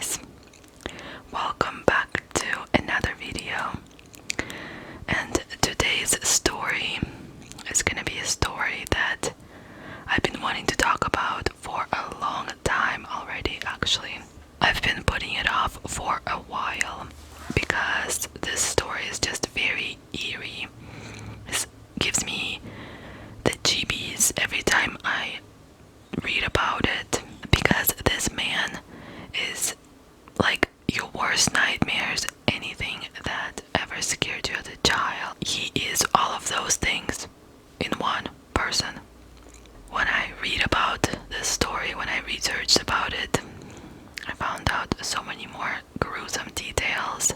guys, welcome back to another video. And today's story is gonna be a story that I've been wanting to talk about for a long time already. Actually, I've been putting it off for a while because this story is just very eerie. It gives me the GBs every time I read about it, because this man is like your worst nightmares, anything that ever scared you as a child. He is all of those things in one person. When I read about this story, when I researched about it, I found out so many more gruesome details.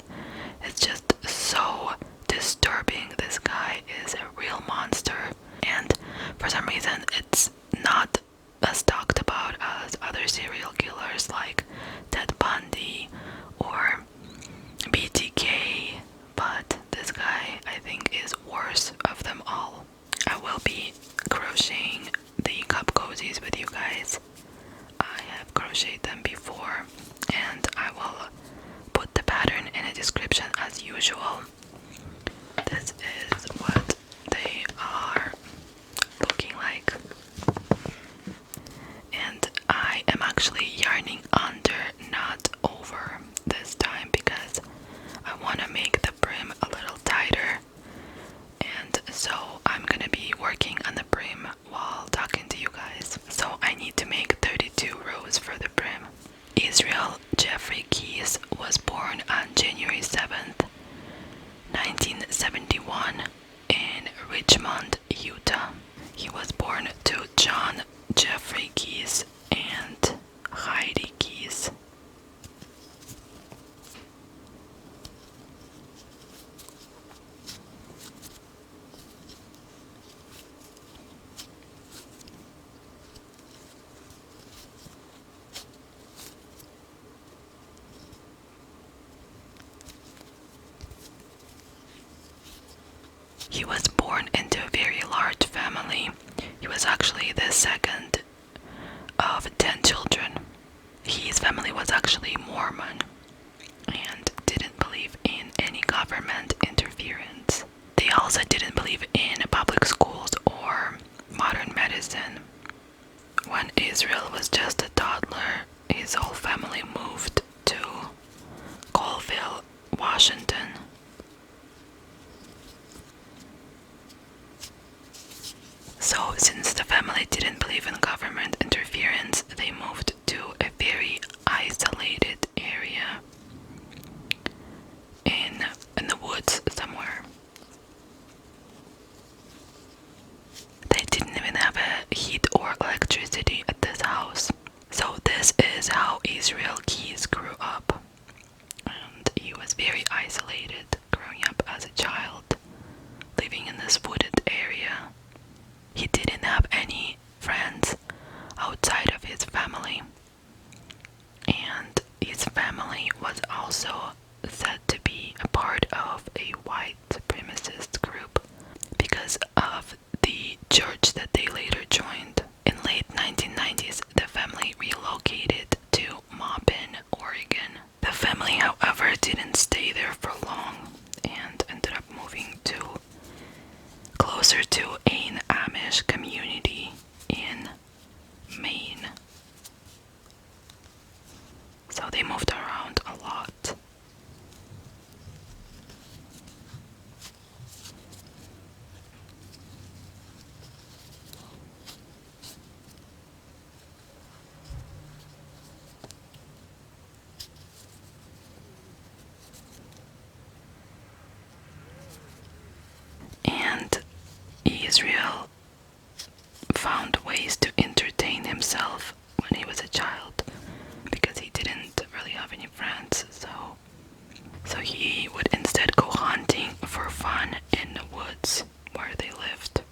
It's just so disturbing. This guy is a real monster, and for some reason it's not as talked about as other serial killers like Ted Bundy or BTK, but this guy I think is worst of them all. I will be crocheting the cup cozies with you guys. I have crocheted them before, and I will put the pattern in a description as usual. This is what they are looking like. And I am actually yarning under, not over this time, because I want to make the brim a little tighter. And so I'm gonna be working on the brim while talking to you guys. So I need to make 32 rows for the brim. Israel Jeffrey Keyes was born on January 7th, 1971 in Richmond, Utah. He was born to John Jeffrey Keyes and Heidi Keyes. He was born into a very large family. He was actually the second of 10 children. His family was actually Mormon and didn't believe in any government interference. They also didn't believe in public schools or modern medicine. When Israel was just a toddler, his whole family moved to Colville, Washington. So, since the family didn't believe in government interference, they moved to a very isolated area in the woods somewhere. They didn't even have a heat or electricity at this house. So this is how Israel Keyes grew up. And he was very isolated growing up as a child, living in this wooded area. He didn't have any friends outside of his family, and his family was also said to be a part of a white supremacist group because of the church that they later joined. In late 1990s, the family relocated to Maupin, Oregon. The family, however, didn't stay there for long and ended up moving to closer to an Amish community in Maine. So they moved around a lot. And Israel found ways to entertain himself when he was a child, because he didn't really have any friends, so he would instead go hunting for fun in the woods where they lived.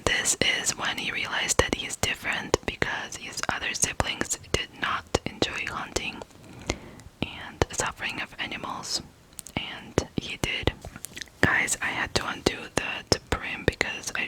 This is when he realized that he's different, because his other siblings did not enjoy hunting and suffering of animals, and he did. Guys, I had to undo the brim because I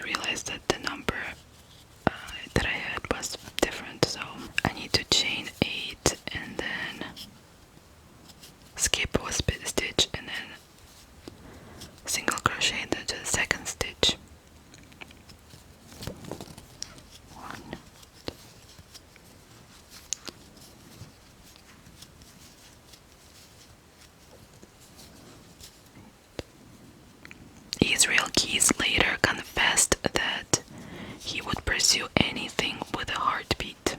anything with a heartbeat.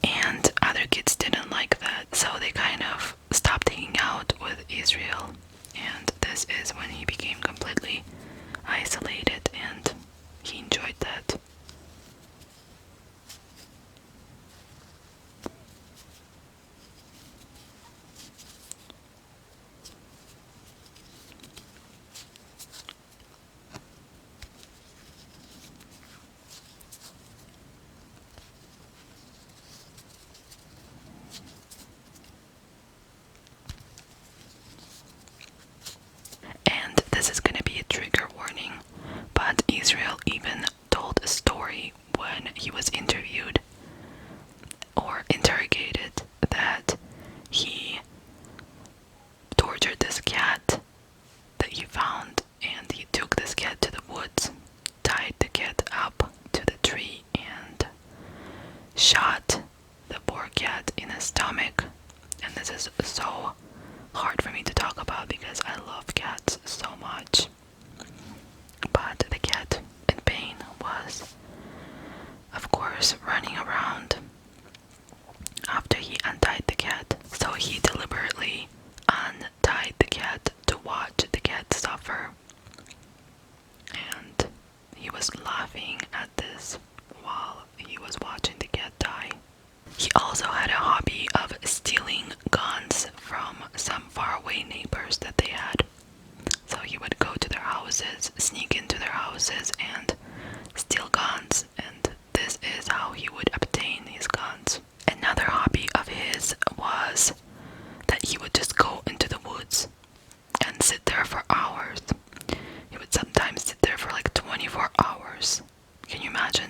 And other kids didn't like that, so they kind of stopped hanging out with Israel. And this is when he became completely isolated, and he enjoyed that. And this is gonna be a trigger warning, but Israel even told a story when he was interviewed or interrogated that he tortured this cat that he found, and he took this cat to the woods, tied the cat up to the tree, and shot the poor cat in the stomach. And this is so hard for me to talk about because I love cats so much. But the cat in pain was, of course, running around after he untied the cat. So he deliberately untied the cat to watch the cat suffer. And he was laughing at this while he was watching the cat die. He also had a hobby of stealing guns from some faraway neighbors that they had. So he would go to their houses, sneak into their houses, and steal guns, and this is how he would obtain his guns. Another hobby of his was that he would just go into the woods and sit there for hours. He would sometimes sit there for like 24 hours. Can you imagine?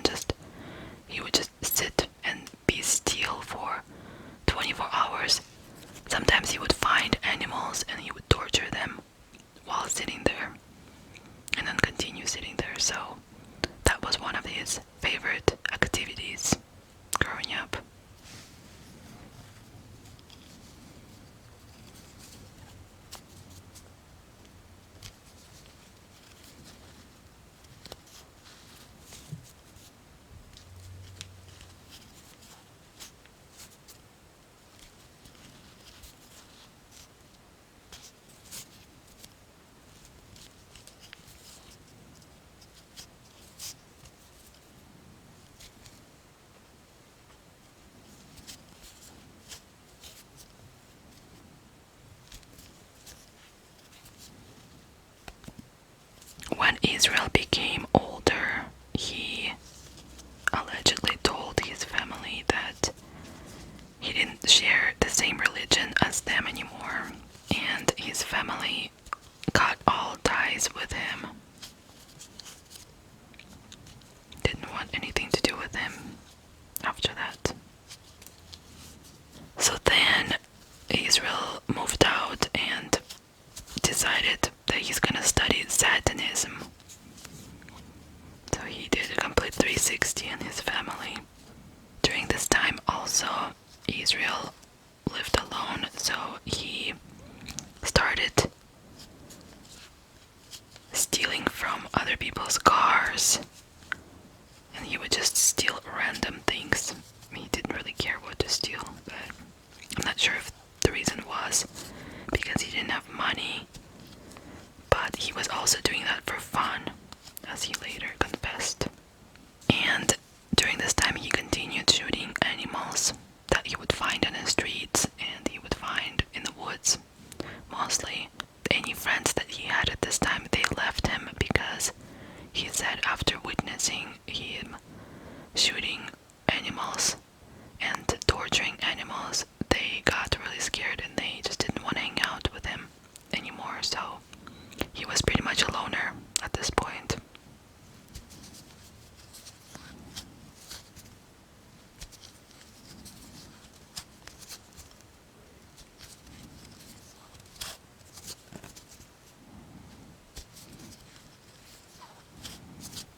He would just sit and be still for 24 hours. Sometimes he would find animals and he would torture them while sitting there, and then continue sitting there. So that was one of his favorite activities growing up. When Israel became older, he allegedly told his family that he didn't share the same religion as them anymore, and his family cut all ties with him. Didn't want anything to do with him after that. So then Israel moved out and decided that he's gonna study Satanism. So he did a complete 360 in his family. During this time also, Israel lived alone, so he started stealing from other people's cars, and he would just steal random things. He didn't really care what to steal, but I'm not sure if the reason was because he didn't have money, but he was also doing that for fun, as he later confessed. And during this time he continued shooting animals that he would find on the streets and he would find in the woods. Mostly any friends that he had at this time, they left him because he said after witnessing him shooting animals and torturing animals, they got really scared and they just didn't want to hang out with him anymore. So he was pretty much a loner at this point.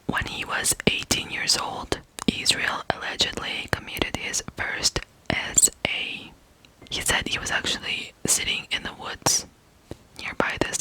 When he was 18 years old, Israel allegedly committed his first SA. He said he was actually sitting in the woods nearby this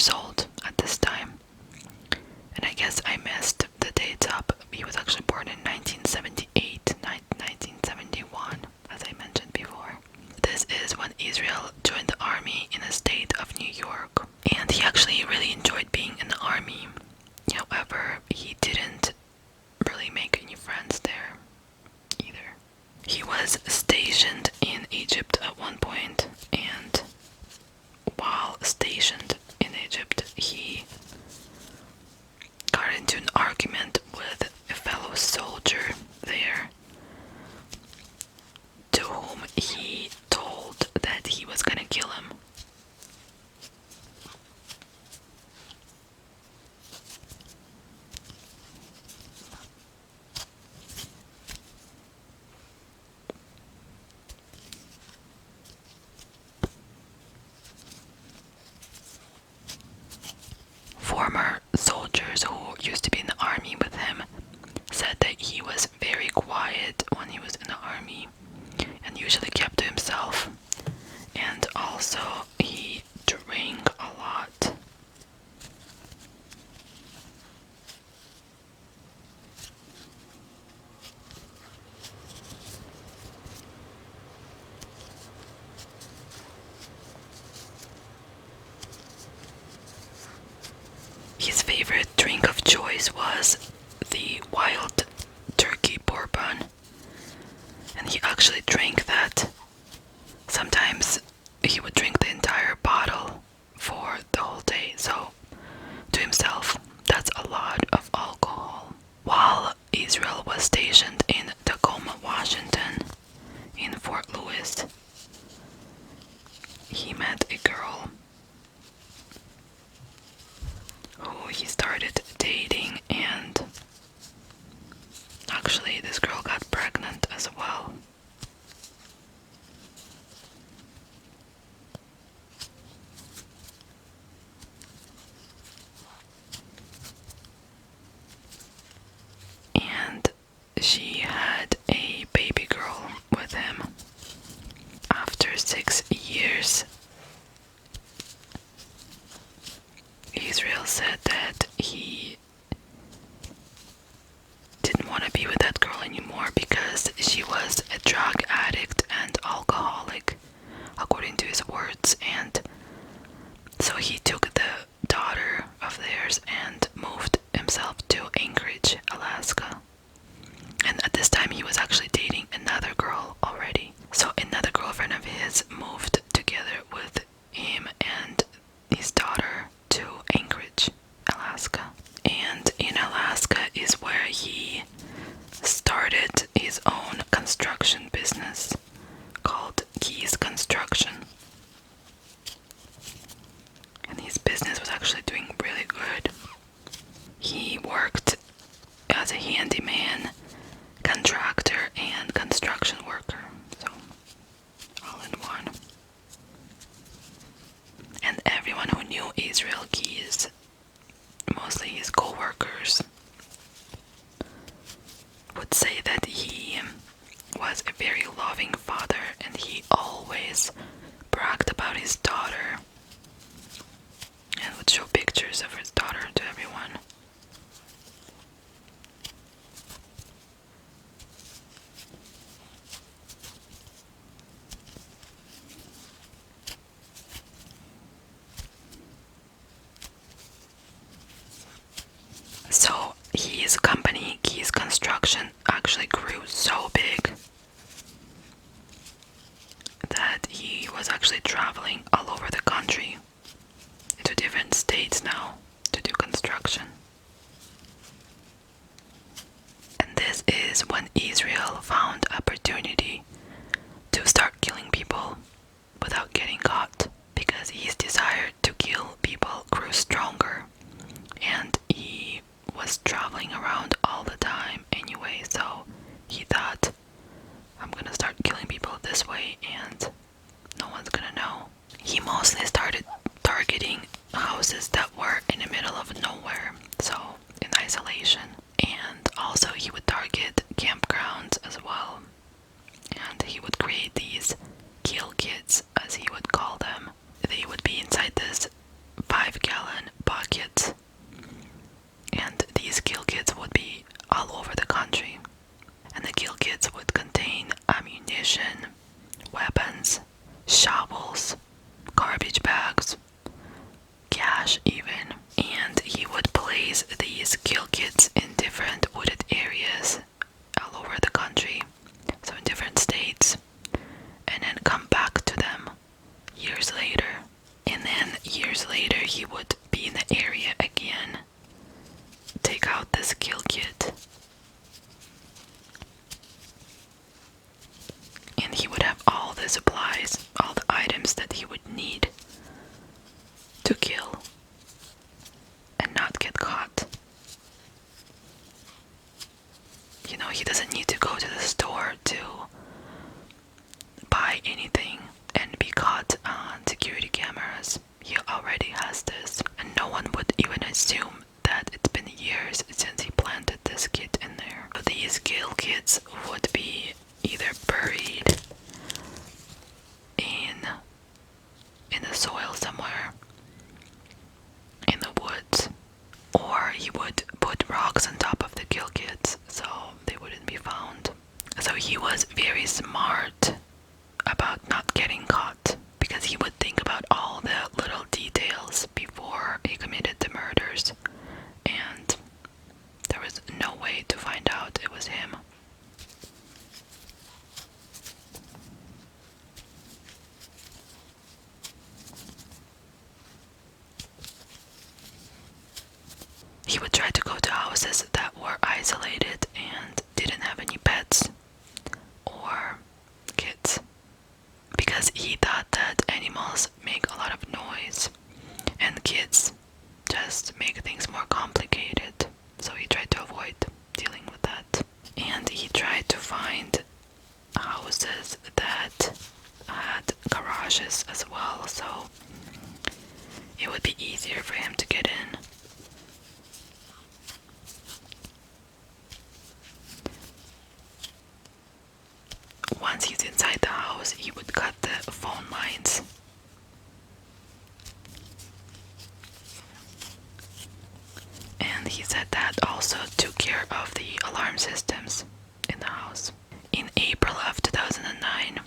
years old at this time. And I guess I messed the dates up. He was actually born in 1978, 1971, as I mentioned before. This is when Israel joined the army in the state of New York. And he actually really enjoyed being in the army. However, he didn't really make any friends there either. He was stationed in Egypt at one point, and while stationed in Egypt, he got into an argument with a fellow soldier there, to whom he told that he was gonna kill him. Former soldiers who used to be in the army with him said that he was very quiet when he was in the army and usually kept to himself, and also he drank a lot. His favorite drink of choice was the wild turkey bourbon, and he actually drank that. Sometimes he would drink the entire bottle for the whole day, so to himself, that's a lot of alcohol. While Israel was stationed in Tacoma, Washington, in Fort Lewis, he met a girl who he started dating, and actually this girl got pregnant as well. And she had a baby girl with him. After 6 years, Israel said that he didn't want to be with that girl anymore because she was a drug addict and alcoholic, according to his words, and so he took the daughter of theirs and moved himself to Anchorage, Alaska. And at this time he was actually dating another girl already. So another girlfriend of his moved together with him and his daughter to Anchorage, Alaska. And in Alaska is where he started his own construction business called Keys Construction. And his business was actually doing really good. He worked as a handyman, contractor, and construction worker, so all in one. And everyone who knew Israel Keys, mostly his co-workers, would say that he was a very loving father, and he always bragged about his daughter and would show pictures of his daughter to everyone. So his company, Keys Construction, actually grew so big that he was actually traveling all over the country to different states now to do construction. And this is when Israel found opportunity to start killing people without getting caught, because his desire to kill people grew stronger, and he was traveling around all the time anyway, so he thought, I'm gonna start killing people this way and no one's gonna know. He mostly started targeting houses that were in the middle of nowhere, so in isolation, and also he would target campgrounds as well, and he would create these kill kits, as he would call them. They would be inside this 5-gallon ammunition, weapons, shovels, garbage bags, cash even. And he would place these kill kits in different wooded areas all over the country, so in different states, and then come back to them years later. And then years later he would be in the area again, take out this kill kit, and he would have all the supplies, all the items that he would need to kill and not get caught. You know, he doesn't need to go to the store to buy anything and be caught on security cameras. He already has this, and no one would even assume that it's been years since he planted this kit in there. So these kill kits would be either buried in the soil somewhere, in the woods, or he would put rocks on top of the kill kits so they wouldn't be found. So he was very smart about not getting caught, because he would think about all the little details before he committed the murders, and there was no way to find out it was him. He would try to go to houses that were isolated and didn't have any pets or kids, because he thought that animals make a lot of noise and kids just make things more complicated. So he tried to avoid dealing with that. And he tried to find houses that had garages as well, so it would be easier for him to get in. Once he's inside the house, he would cut the phone lines. And he said that also took care of the alarm systems in the house. In April of 2009,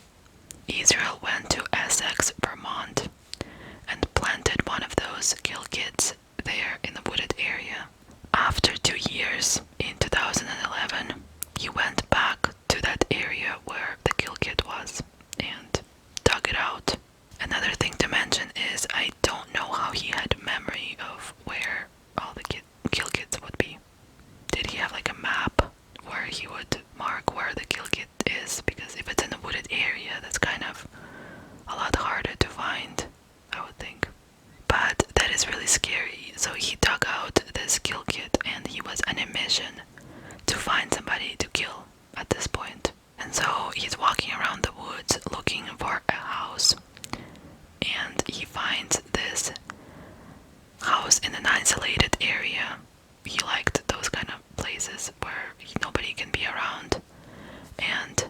Israel went to Essex, Vermont, and planted one of those kill kits there in the wooded area. After 2 years, in 2011, he went back to that area where the kill kit was and dug it out. Another thing to mention is I don't know how he had memory of where all the kill kits would be. Did he have like a map where he would mark where the kill kit is? Because if it's in a wooded area, that's kind of a lot harder to find, I would think. But that is really scary. So he dug out this kill kit and he was on a mission to find somebody to kill at this point. And so he's walking around the woods looking for a house, and he finds this house in an isolated area. He liked those kind of places where nobody can be around, and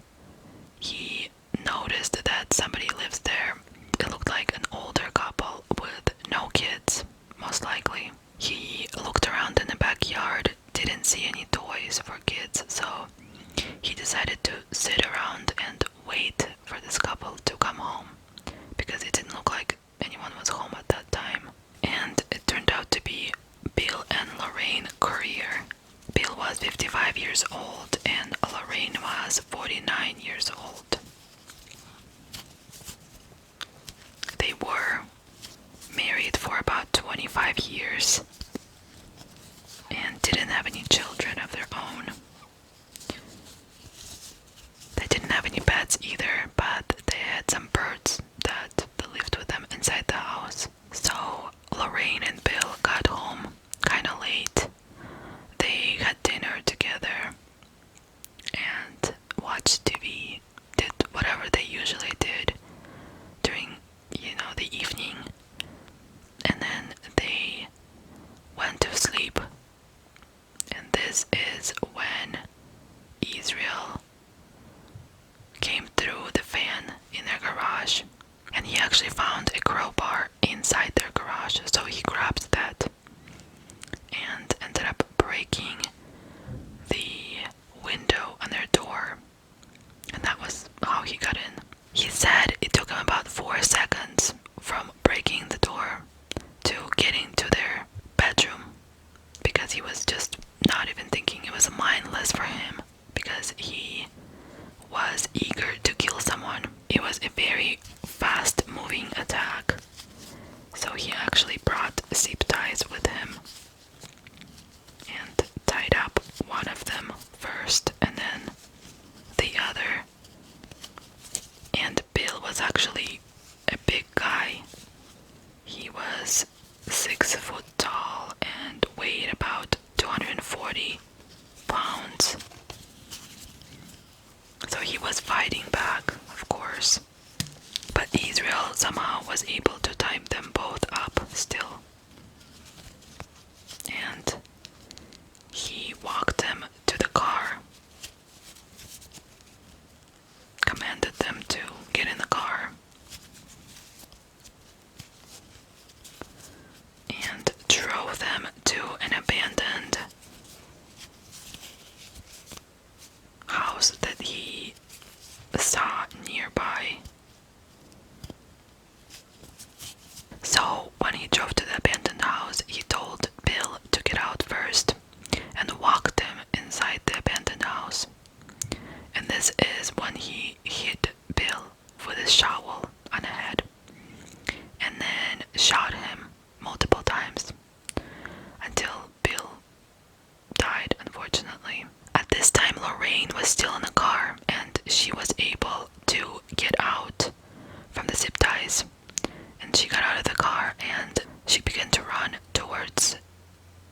he noticed that somebody lives there. It looked like an older couple with no kids, most likely. He looked around in the backyard, didn't see any toys for kids, so he decided to sit around and wait for this couple to come home, because it didn't look like anyone was home at that time. And it turned out to be Bill and Lorraine Courier. Bill was 55 years old and Lorraine was 49 years old. They were married for about 25 years and didn't have any children of their own. They didn't have any pets either, but they had some birds that lived with them inside the house. So Lorraine and Bill got home kind of late. They had dinner together and watched TV, did whatever they usually did during, the evening. And then they went to sleep. And this is when Israel came through the fan in their garage, and he actually found a crowbar inside their garage, so he grabbed that and ended up breaking the window on their door. And that was how he got in. He said it took him about 4 seconds from breaking the door to getting to their bedroom, because he was just not even thinking. It was mindless for him because he was eager to kill someone. It was a very fast moving attack, so he actually brought zip ties with him and tied up one of them first and then the other. And Bill was actually a big guy. He was 6 foot tall and weighed about 240 pounds. So he was fighting back, of course. But Israel somehow was able to tie them both up still. And he walked them to the car, commanded them to get in the car, and drove them to an abandoned house that he saw nearby. So when he drove to the abandoned house, he told Bill to get out first and walked him inside the abandoned house. And this is when he hit Bill with his shovel on the head and then shot him multiple times until Bill died, unfortunately. At this time, Lorraine was still in the car and she was able to get out from the zip ties. And she got out of the car and she began to run towards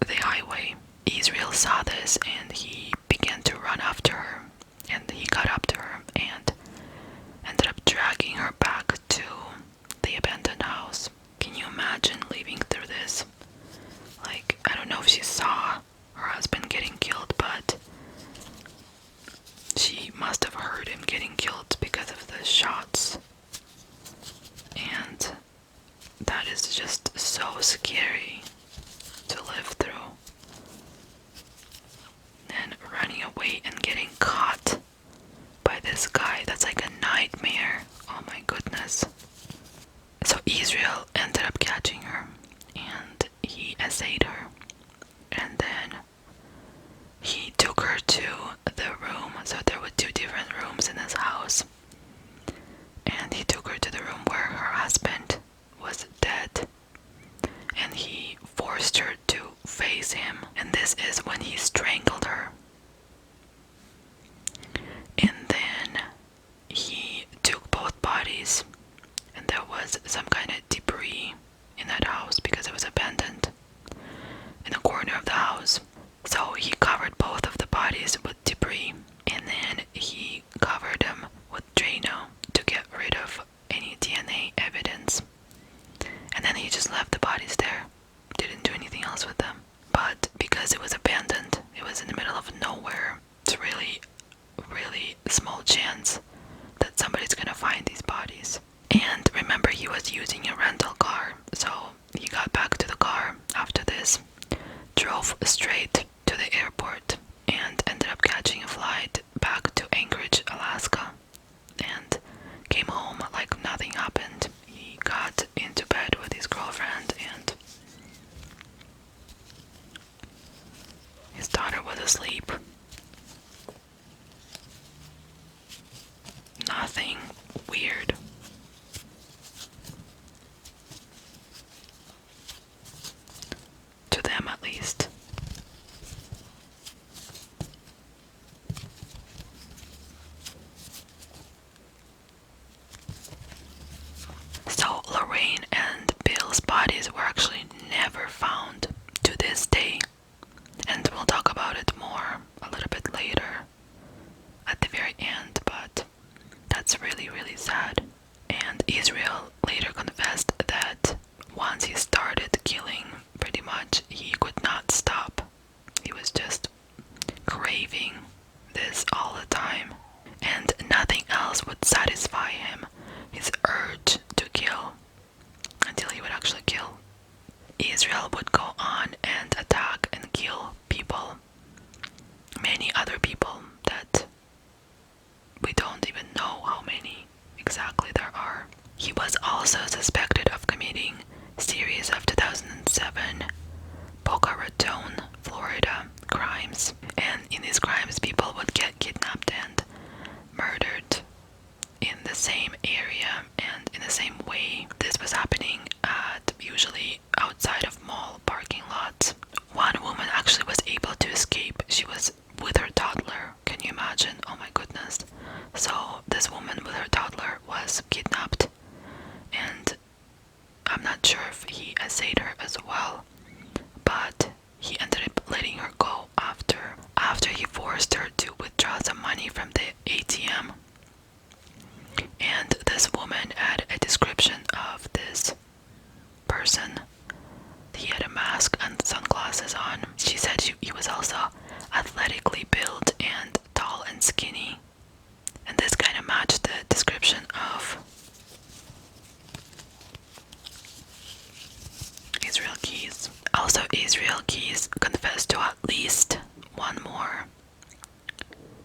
the highway. Israel saw this and he began to run after her. And he got up to her and ended up dragging her back to the abandoned house. Can you imagine living through this? Like, I don't know if she saw her husband getting killed, but she must have heard him getting killed because of the shots. And that is just so scary to live through. And running away and getting caught by this guy, that's like a nightmare. Oh my goodness. So Israel ended up catching her and he essayed her. And then he took her to the room. So there were 2 different rooms in this house. And he took her to the room where her husband was dead. And he forced her to face him. And this is when he strangled her. And then he took both bodies. And there was some kind of debris in that house because it was abandoned in the corner of the house. So he covered both of the bodies with debris. And then he covered them with Drano to get rid of any DNA evidence. And then he just left the bodies there. Didn't do anything else with them. But because it was abandoned, it was in the middle of nowhere, it's really small chance that somebody's gonna find these bodies. And remember, he was using a rental car, so he got back to the car after this, drove straight to the airport, and ended up catching a flight back to Anchorage, Alaska, and came home like nothing happened. He got into bed with his girlfriend and his daughter was asleep. Nothing weird. To them, at least. So Lorraine and Bill's bodies were actually never found to this day. And we'll talk about it more a little bit later at the very end, but that's really sad. And Israel later confessed that once he started killing, pretty much he could not stop. He was just craving this all the time, and nothing else would satisfy him, his urge to kill, until he would actually kill. Israel would go on and attack and kill people, many other people that we don't even know how many. He was also suspected of committing a series of 2007 Boca Raton, Florida crimes. And in these crimes, people would get kidnapped and murdered in the same area and in the same way. This was happening at usually outside of mall parking lots. One woman actually was able to escape. She was with her toddler. Can you imagine? Oh my goodness. So this woman with her toddler was kidnapped, and I'm not sure if he essayed her as well, but he ended up letting her go after he forced her to withdraw some money from the ATM. And this woman had a description of this person. He had a mask and sunglasses on. She said he was also athletically built and tall and skinny. And this kind of matched the description of Israel Keys. Also, Israel Keys confessed to at least one more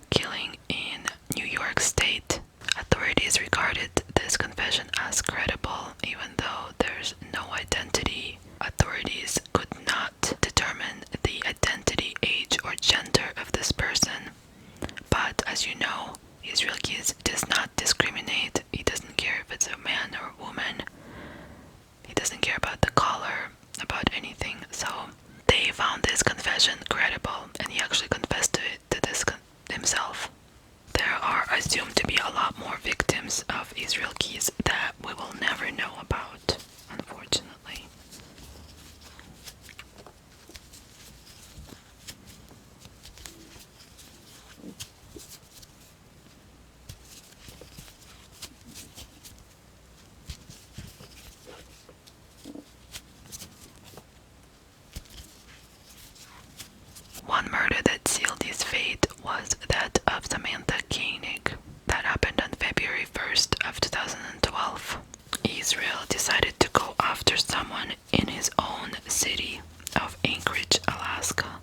killing in New York State. Authorities regarded this confession as credible, even though there's no identity. Authorities could not determine the identity, age, or gender of this person. But as you know, Israel Keys does not discriminate. He doesn't care if it's a man or a woman. He doesn't care about the color, about anything. So they found this confession credible, and he actually confessed to this himself. There are assumed to be a lot more victims of Israel Keys that we will never know about, unfortunately. One murder that sealed his fate was that of Samantha. That happened on February 1st of 2012. Israel decided to go after someone in his own city of Anchorage, Alaska,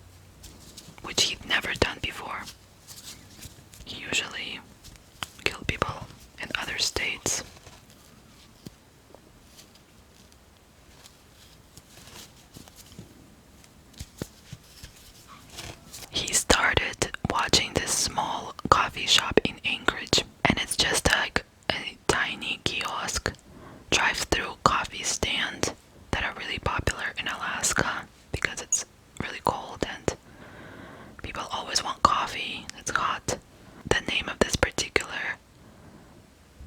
which he'd never done before. He usually killed people in other states. He started watching this small coffee shop in Anchorage, and it's just like a tiny kiosk, drive-through coffee stand that are really popular in Alaska because it's really cold and people always want coffee. It's hot. The name of this particular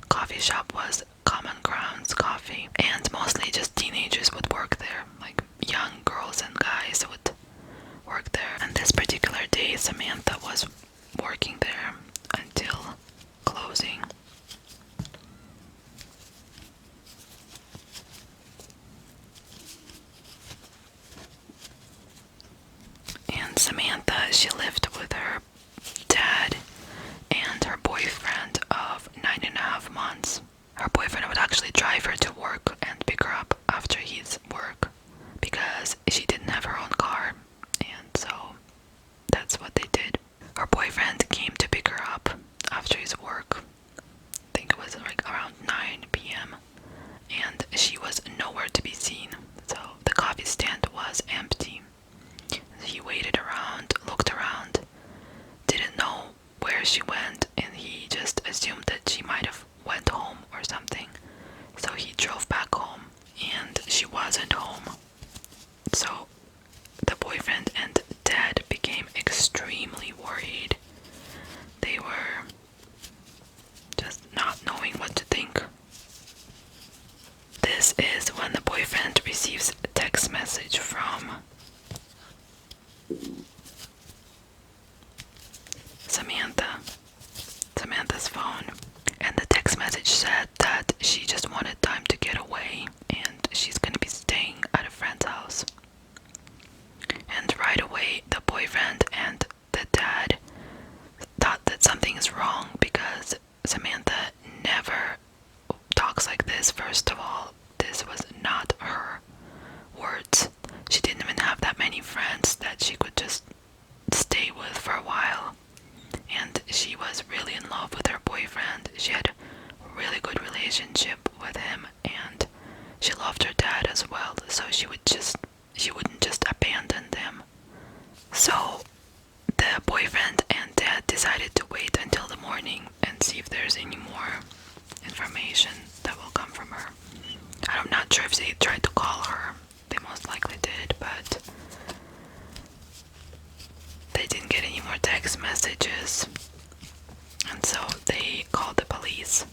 coffee shop was Common Grounds Coffee, and mostly just teenagers would work there, like young girls and guys would work there. And this particular day, Samantha was working there until closing. And Samantha, she lived with her dad and her boyfriend of 9.5 months. Her boyfriend would actually drive her to work and pick her up after his work because she didn't have her own car, and so that's what they did. Her boyfriend came to pick her up after his work. I think it was like around 9 p.m. and she was nowhere to be seen. So the coffee stand was empty. He waited around, looked around, didn't know where she went, and he just assumed that she might have went home or something. So he drove back home, and she wasn't home. So the boyfriend and dad became extremely worried. They were just not knowing what to think. This is when the boyfriend receives a text message from Samantha's phone, and the text message said that she just wanted time to get away and she's gonna be staying at a friend's house. And right away the boyfriend and the dad thought that something is wrong because Samantha never talks like this. First of all, this was not her words. they tried to call her. They most likely did, but they didn't get any more text messages, and so they called the police.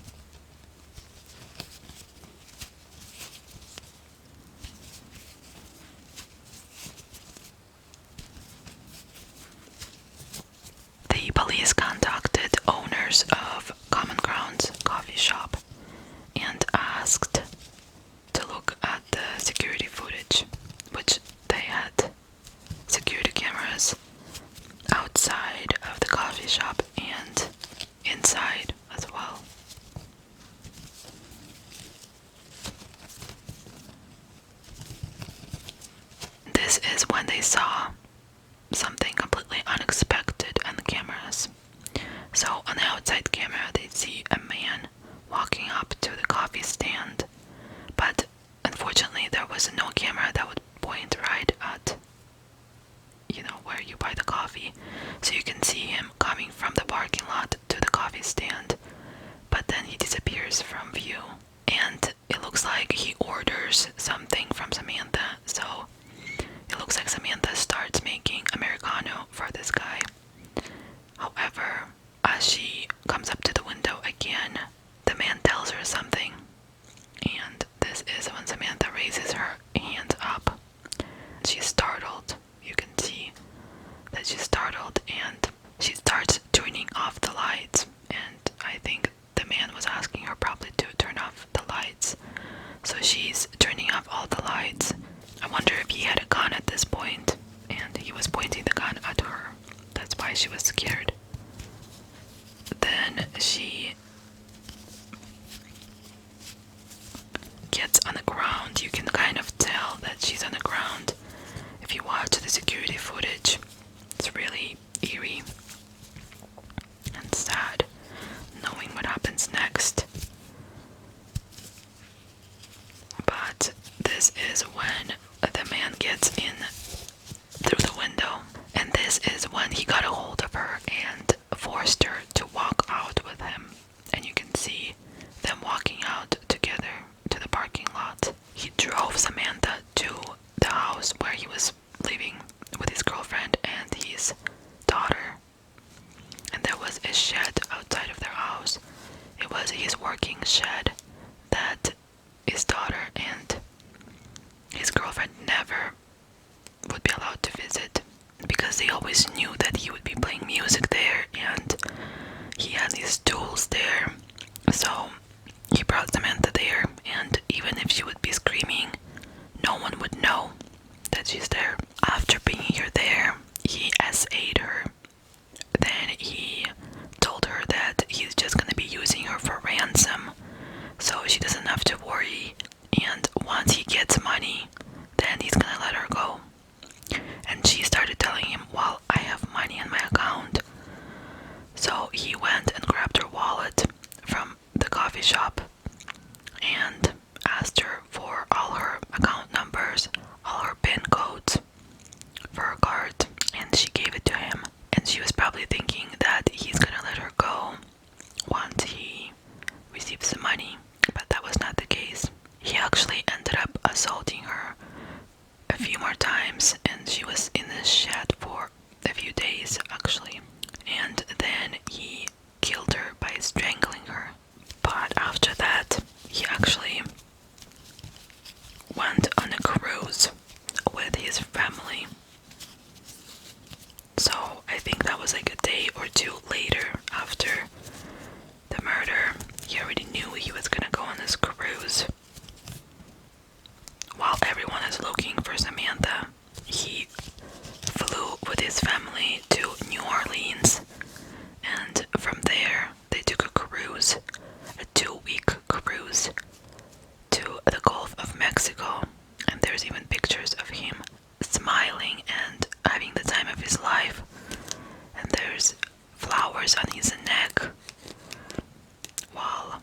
The police contacted owners of Common Grounds coffee shop and asked to look at the security footage, which they had security cameras outside of the coffee shop and inside as well. This is when they saw something completely unexpected on the cameras. So on the outside camera, they see a man walking up to the coffee stand, but unfortunately there was no camera that would point right at, where you buy the coffee. So you can see him coming from the parking lot to the coffee stand, but then he disappears from view. And it looks like he orders something from Samantha, so it looks like Samantha starts making Americano for this guy. However, as she comes up to the window again, the man tells her something, and this is when Samantha raises her hand up. She's startled. You can see that she's startled, and she starts turning off the lights, and I think the man was asking her probably to turn off the lights. So she's turning off all the lights. I wonder if he had a gun at this point, and he was pointing the gun at her. That's why she was scared. Then she gets on the ground. You can kind of tell that she's on the ground if you watch the security footage. It's really eerie and sad knowing what happens next. But this is when the man gets in through the window, and this is when he got a hold of her and forced her to walk out with him. And you can see them walking out together to the parking lot. He drove Samantha to the house where he was living with his girlfriend and his daughter, and there was a shed outside of their house. It was his working shed that his daughter and his girlfriend never would be allowed to visit, because they always knew that he would be playing music there and he had these tools there. So he brought Samantha there, and even if she would be screaming, no one would know that she's there. After bringing her there, he SA'd her. Then he told her that he's just going to be using her for ransom, so she doesn't have to worry, and once he gets money, then he's going to let her go. And she started telling him, well, I have money in my account. So he went and grabbed her wallet from the coffee shop and asked her for all her account numbers, all her PIN codes for her card, and she gave it to him. And she was probably thinking that he's gonna let her go once he receives the money, but that was not the case. He actually ended up assaulting her a few more times, and she was in the shed for a few days actually. And then he killed her by strangling her. But after that, he actually went on a cruise with his family. So I think that was like a day or two later after the murder. He already knew he was gonna go on this cruise. While everyone is looking for Samantha, he flew with his family to New Orleans, and from there they took a cruise, a 2-week cruise, to the Gulf of Mexico. And there's even pictures of him smiling and having the time of his life, and there's flowers on his neck while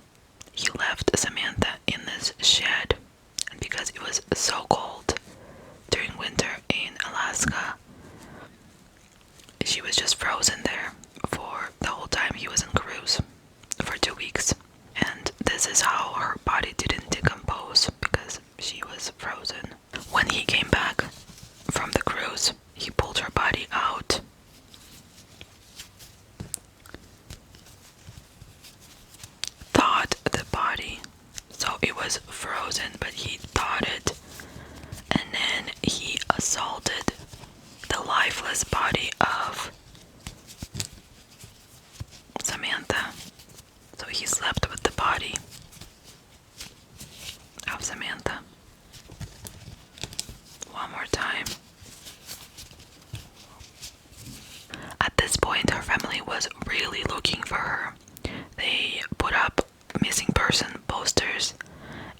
he left Samantha in this shed. And because it was so cold during winter in Alaska, she was just frozen there for the whole time he was on cruise, for 2 weeks. And this is how her body didn't decompose, because she was but he thought it. And then he assaulted the lifeless body of Samantha. So he slept with the body of Samantha. One more time. At this point, her family was really looking for her. They put up missing person posters,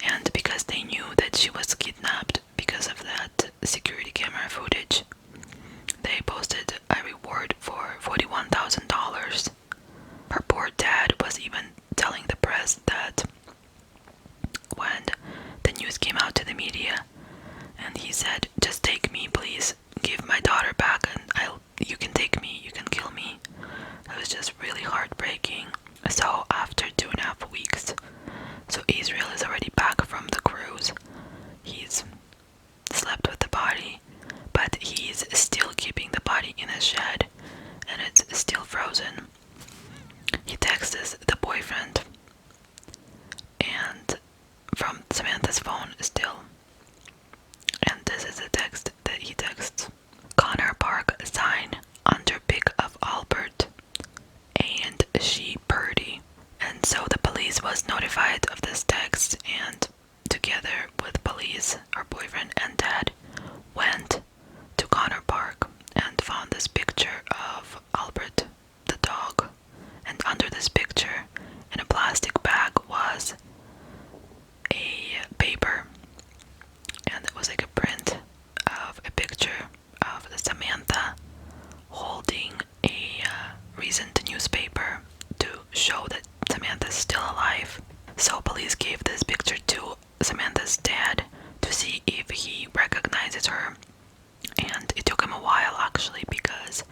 and because they knew that she was kidnapped because of that security camera footage, they posted a reward for $41,000. Her poor dad was even telling the press that when the news came out to the media, and he said, "Just take me, please. Give my daughter back, and you can take me, you can kill me." It was just really heartbreaking. So after 2.5 weeks, so Israel is already back from the cruise. He's slept with the body, but he's still keeping the body in a shed, and it's still frozen. He texts the boyfriend, and from Samantha's phone still. And this is the text that he texts. Connor Park sign under pic of Albert and she Purdy. And so the police was notified of this text, and together with police, her boyfriend and dad went to Connor Park and found this picture of Albert the dog. And under this picture, in a plastic bag, was a paper, and it was like a print of a picture of Samantha holding a recent newspaper to show that Samantha's still alive. So police gave this picture to Samantha's dad to see if he recognizes her, and it took him a while actually, because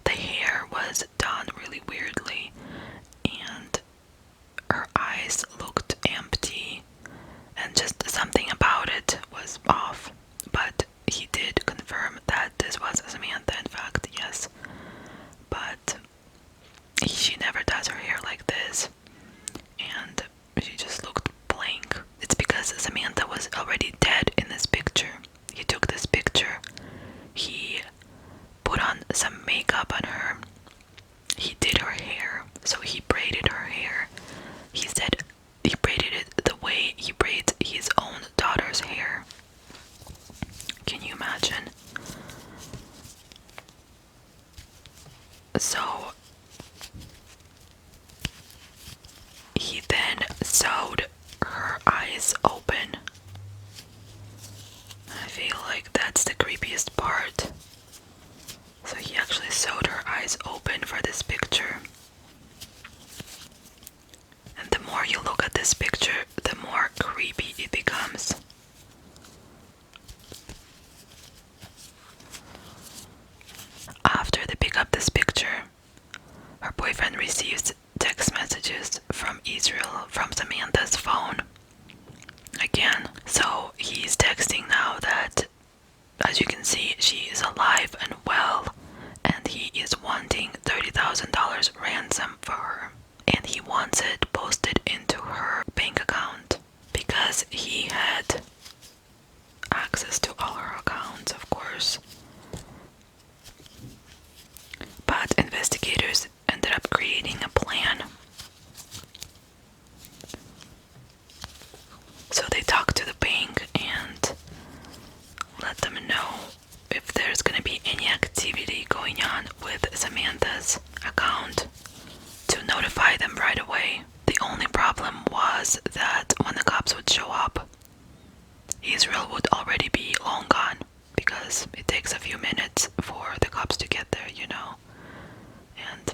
the hair was done really weirdly and her eyes looked empty, and just something about it was off. But he did confirm that this was Samantha, in fact, yes. But she never does her hair like this, and she just looked blank. It's because Samantha was already dead in this picture. He took this picture, he put on some makeup on her, he did her hair, so he braided her hair. He said he braided it the way he braids his own daughter's hair. Can you imagine? So he then sewed her eyes open. I feel like that's the creepiest part. So he actually sewed her eyes open for this picture. And the more you look at this picture, the more creepy it becomes. After they pick up this picture, her boyfriend receives text messages from Israel from Samantha's phone. Again, so he's texting now that, as you can see, she is alive and well, and he is wanting $30,000 ransom for her. And he wants it posted into her bank account, because he had access to all her accounts, of course. But investigators ended up creating a plan. So they talked to the bank and let them know if there's gonna be any activity going on with Samantha's account, to notify them right away. The only problem was that when the cops would show up, Israel would already be long gone, because it takes a few minutes for the cops to get there, you know, and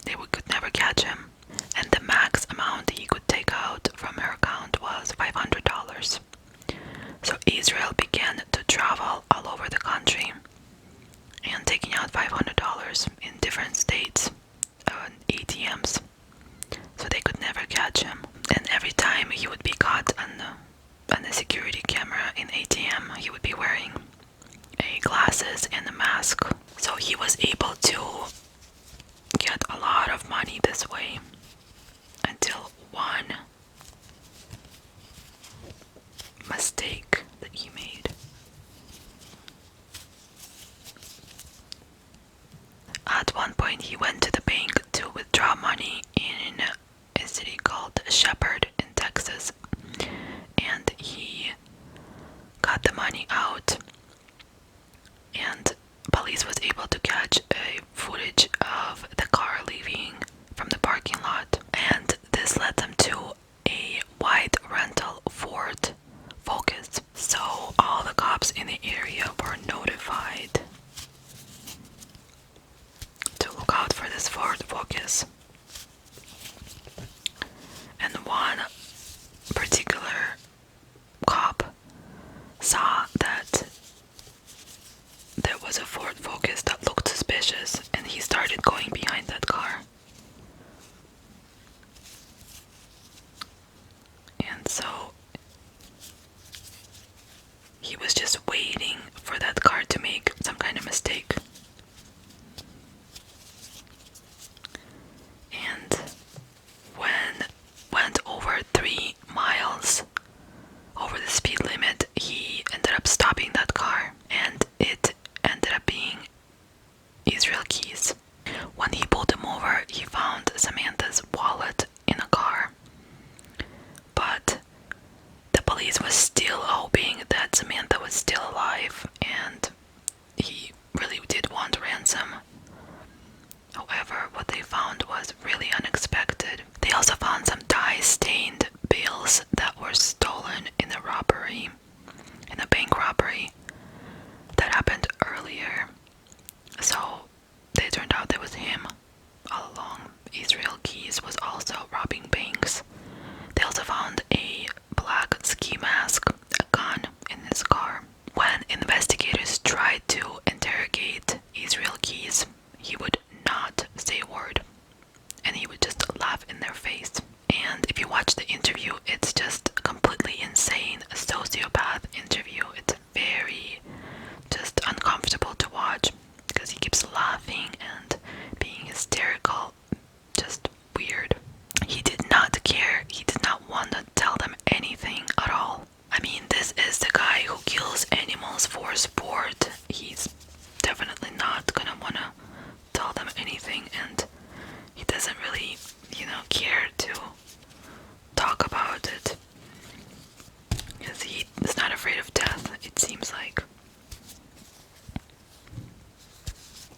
they could never catch him. And the max amount he could take out from her account was $500. So Israel began to travel all over the country and taking out $500 in different states on ATMs, so they could never catch him. And every time he would be caught on the security camera in ATM, he would be wearing glasses and a mask. So he was able to get a lot of money this way, until one mistake that he made. At one point, he went to the bank to withdraw money in a city called Shepherd in Texas, and he got the money out, and police was able to catch a footage of the car leaving from the parking lot, and this led them to a white rental Ford Focus. So all the cops in the area were notified to look out for this Ford Focus. And one particular cop saw that there was a Ford Focus that looked suspicious, and he started going behind that car. And so he was just waiting for that car to make some kind of mistake. And when went over 3 miles over the speed limit, he ended up stopping that car, and it ended up being Israel keys. When he pulled him over, he found Samantha's wallet in a car, but the police was still hoping that Samantha was still alive, and he really did want ransom. However, what they found was really unexpected. They also found some dye-stained bills that were stolen in a robbery, in a bank robbery that happened earlier. So they turned out it was him all along. Israel Keys was also robbing banks. They also found a black ski mask, a gun in his car. When investigators tried to interrogate Israel Keys, he would not say a word, and he would just laugh in their face. And if you watch the interview, it's just completely insane, a sociopath interview. It's very just uncomfortable to watch because he keeps laughing and being hysterical, just weird. He did not care. He did not want to tell them anything at all. I mean, this is the guy who kills animals for sport. He's definitely not gonna wanna tell them anything, and he doesn't really, care to talk about it, because he is not afraid of death, it seems like.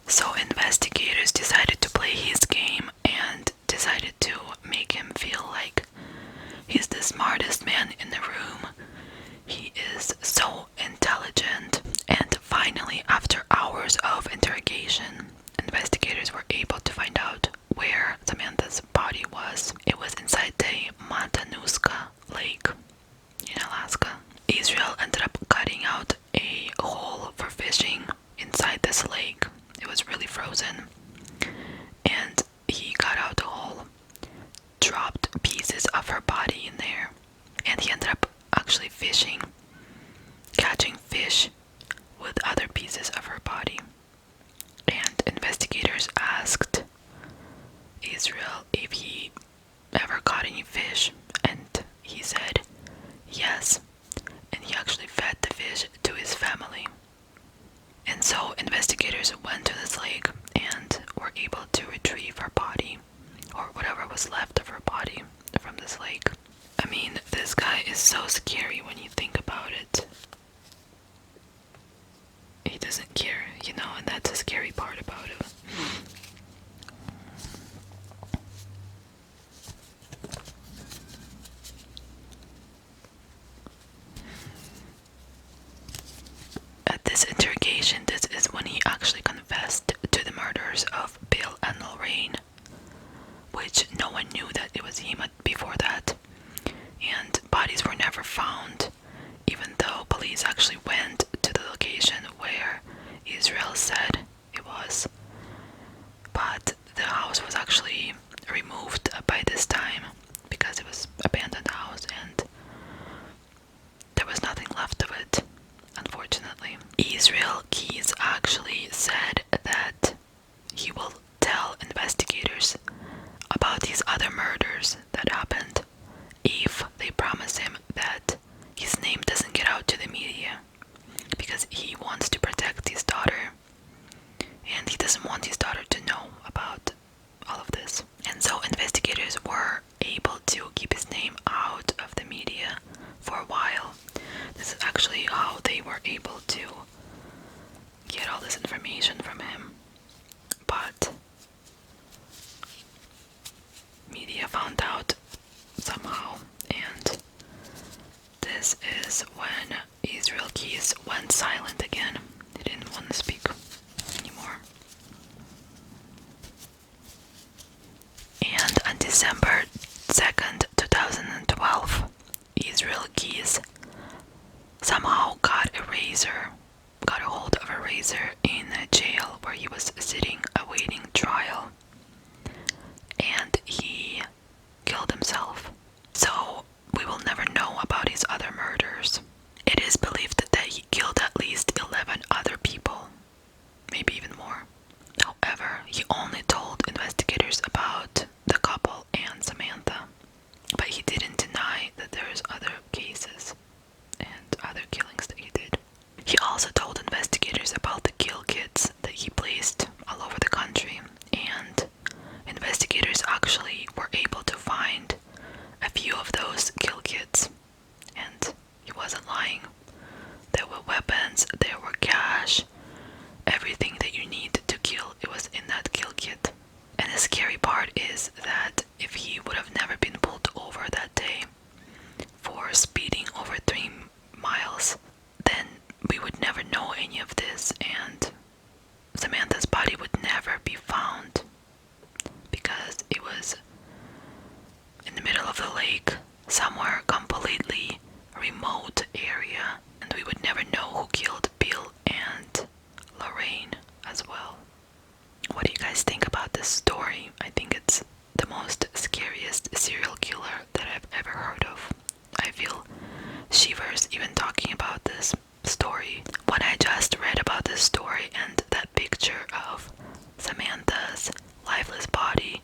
So investigators decided to play his game and decided to make him feel like he's the smartest man in the room. He is so intelligent. And finally, after hours of interrogation, investigators were able to find out where Samantha's body was. It was inside the Matanuska Lake in Alaska. Israel ended up cutting out a hole for fishing inside this lake. It was really frozen. And he cut out the hole, dropped pieces of her body in there, and he ended up actually fishing, catching fish with other pieces of her body. And investigators asked Israel if he ever caught any fish, and he said yes, and he actually fed the fish to his family. And so investigators went to this lake and were able to retrieve her body, or whatever was left of her body, from this lake. I mean, this guy is so scary when you think about it. He doesn't care, and that's the scary part about it. At this interrogation, this is when he actually confessed to the murders of Bill and Lorraine, which no one knew that it was him before that. And bodies were never found, even though police actually went to the location where Israel said it was. But the house was actually removed by this time because it was an abandoned house and there was nothing left of it, unfortunately. Israel Keys actually said that he will tell investigators about these other murders that happened if they promise him that his name doesn't get out to the media because he wants to protect his daughter, and he doesn't want his daughter to know about all of this. And so investigators were able to keep his name out of the media for a while. This is actually how they were able to get all this information from him. But media found out somehow, and this is when Israel Keys went silent again. He didn't want to speak anymore. And on December 2nd, 2012, Israel Keys somehow got a hold of a razor in a jail where he was sitting awaiting trial, and he killed himself. So we will never know about his other murders. It is believed that he killed at least 11 other people, maybe even more. However, he only told investigators about the couple and Samantha, but he didn't deny that there's other cases and other killings that he did. He also told investigators about the kill kits that he placed all over the country, and investigators actually were able to find a few of those kill kits, and he wasn't lying. There were weapons, there were cash, everything that you need to kill, it was in that kill kit. And the scary part is that if he would have never been pulled over that day for speeding over 3 miles, then we would never know any of this, and Samantha's body would never be found because it was in the middle of the lake, somewhere completely remote area, and we would never know who killed Bill and Lorraine as well. What do you guys think about this story? I think it's the most scariest serial killer that I've ever heard of. I feel shivers even talking about this story. When I just read about this story and that picture of Samantha's lifeless body,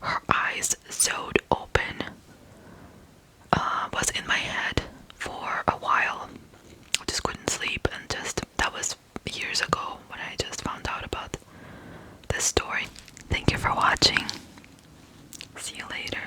her eyes sewed open, was in my head for a while. I just couldn't sleep, and that was years ago when I just found out about this story. Thank you for watching. See you later.